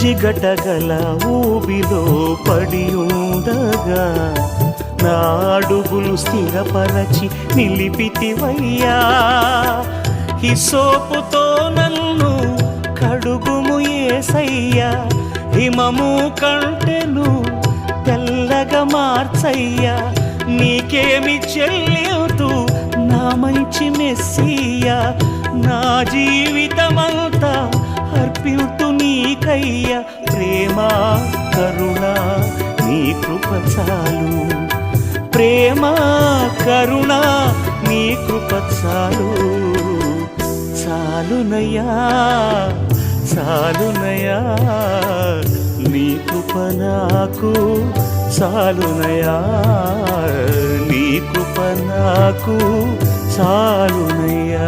జిగటగల ఊబిలో పడి ఉండగా నా అడుగులు స్థిరపరచి నిలిపితివయ్యా. హిసోపుతో నన్ను కడుగుము యేసయ్యా, హిమము కంటెను తెల్లగా మార్చయ్యా. నీకేమి చెల్లితూ నా మంచి మెస్సియా, నా జీవితమంతా అర్పితు నీకయ్యా. ప్రేమ కరుణ నీ కృప చాలు, ప్రేమ కరుణ నీ కృప చాలు. చాలునయ్యా చాలునయ్యా నీ కృప నాకు చాలునయ్యా, నీ కృప నాకు చాలునయ్యా.